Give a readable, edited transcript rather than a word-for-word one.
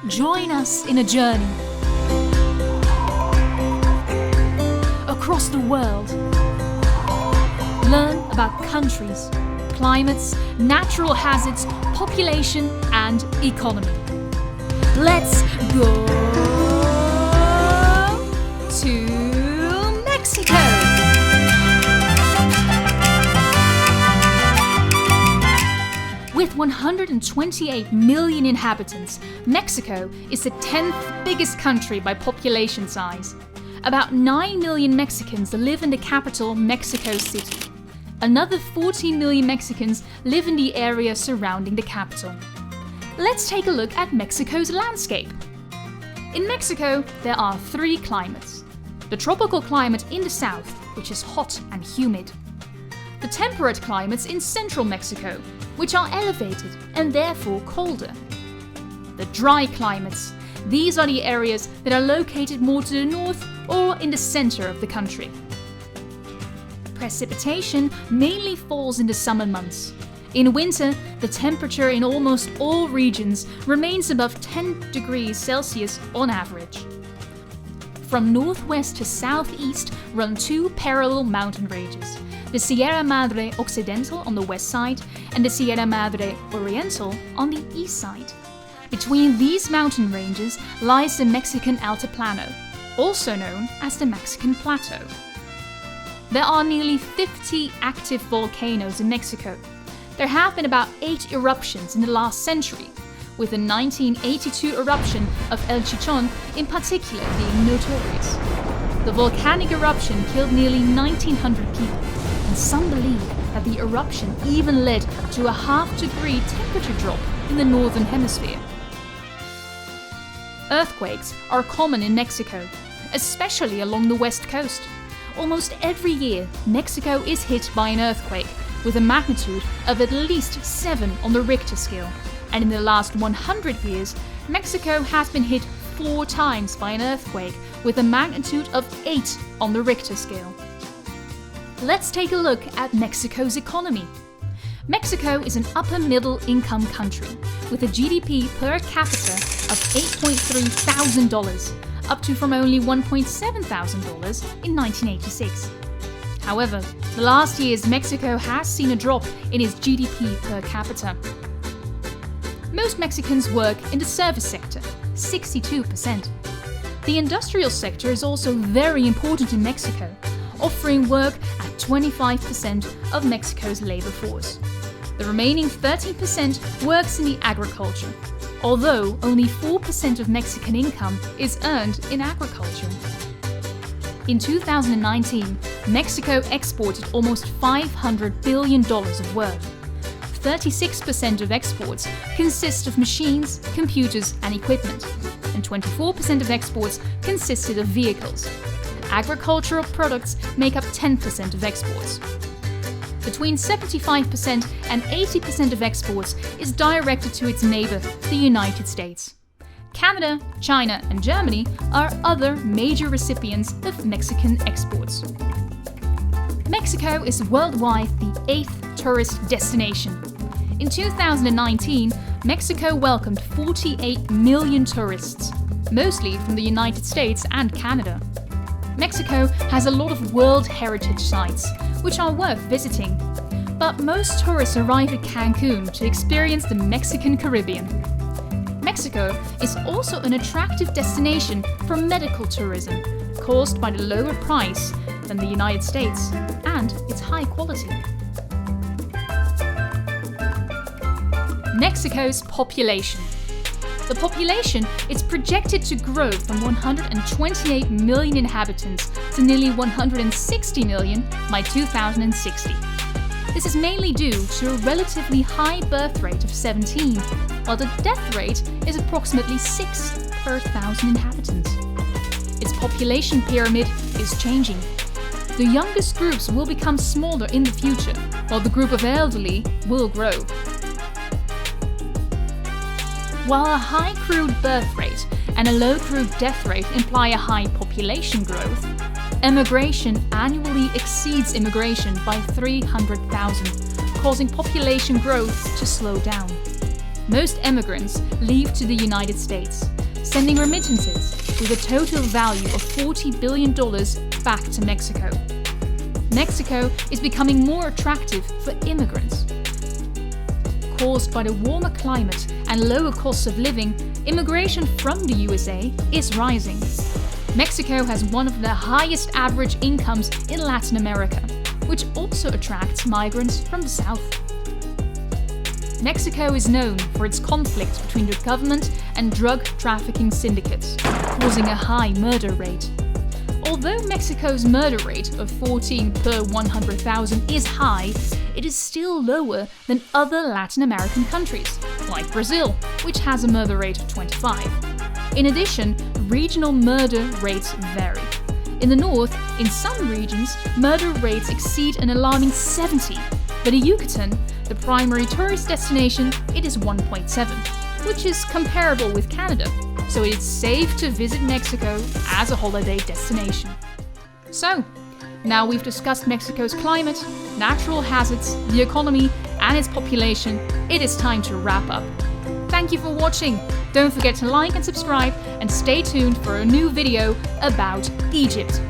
Join us in a journey across the world. Learn about countries, climates, natural hazards, population, and economy. Let's go to Mexico! With 128 million inhabitants, Mexico is the 10th biggest country by population size. About 9 million Mexicans live in the capital, Mexico City. Another 14 million Mexicans live in the area surrounding the capital. Let's take a look at Mexico's landscape. In Mexico, there are 3 climates. The tropical climate in the south, which is hot and humid. The temperate climates in central Mexico, which are elevated and therefore colder. The dry climates. These are the areas that are located more to the north or in the center of the country. Precipitation mainly falls in the summer months. In winter, the temperature in almost all regions remains above 10 degrees Celsius on average. From northwest to southeast run 2 parallel mountain ranges, the Sierra Madre Occidental on the west side and the Sierra Madre Oriental on the east side. Between these mountain ranges lies the Mexican Altiplano, also known as the Mexican Plateau. There are nearly 50 active volcanoes in Mexico. There have been about 8 eruptions in the last century, with the 1982 eruption of El Chichon in particular being notorious. The volcanic eruption killed nearly 1,900 people, and some believe that the eruption even led to a half-degree temperature drop in the northern hemisphere. Earthquakes are common in Mexico, especially along the west coast. Almost every year, Mexico is hit by an earthquake with a magnitude of at least 7 on the Richter scale. And in the last 100 years, Mexico has been hit 4 times by an earthquake with a magnitude of 8 on the Richter scale. Let's take a look at Mexico's economy. Mexico is an upper-middle income country with a GDP per capita of $8.3 thousand, up to from only $1.7 thousand in 1986. However, the last years Mexico has seen a drop in its GDP per capita. Most Mexicans work in the service sector, 62%. The industrial sector is also very important in Mexico, offering work at 25% of Mexico's labor force. The remaining 13% works in the agriculture, although only 4% of Mexican income is earned in agriculture. In 2019, Mexico exported almost $500 billion of worth. 36% of exports consist of machines, computers, and equipment, and 24% of exports consisted of vehicles. Agricultural products make up 10% of exports. Between 75% and 80% of exports is directed to its neighbor, the United States. Canada, China, and Germany are other major recipients of Mexican exports. Mexico is worldwide the 8th tourist destination. In 2019, Mexico welcomed 48 million tourists, mostly from the United States and Canada. Mexico has a lot of World Heritage sites, which are worth visiting. But most tourists arrive at Cancun to experience the Mexican Caribbean. Mexico is also an attractive destination for medical tourism, caused by the lower price than the United States and its high quality. Mexico's population. The population is projected to grow from 128 million inhabitants to nearly 160 million by 2060. This is mainly due to a relatively high birth rate of 17, while the death rate is approximately 6 per 1,000 inhabitants. Its population pyramid is changing. The youngest groups will become smaller in the future, while the group of elderly will grow. While a high crude birth rate and a low crude death rate imply a high population growth, emigration annually exceeds immigration by 300,000, causing population growth to slow down. Most immigrants leave to the United States, sending remittances with a total value of $40 billion back to Mexico. Mexico is becoming more attractive for immigrants. Caused by the warmer climate and lower costs of living, immigration from the USA is rising. Mexico has one of the highest average incomes in Latin America, which also attracts migrants from the south. Mexico is known for its conflict between the government and drug trafficking syndicates, causing a high murder rate. Although Mexico's murder rate of 14 per 100,000 is high, it is still lower than other Latin American countries, like Brazil, which has a murder rate of 25. In addition, regional murder rates vary. In the north, in some regions, murder rates exceed an alarming 70, but in Yucatan, the primary tourist destination, it is 1.7, which is comparable with Canada, so it is safe to visit Mexico as a holiday destination. So, now we've discussed Mexico's climate, natural hazards, the economy, and its population, it is time to wrap up. Thank you for watching. Don't forget to like and subscribe, and stay tuned for a new video about Egypt.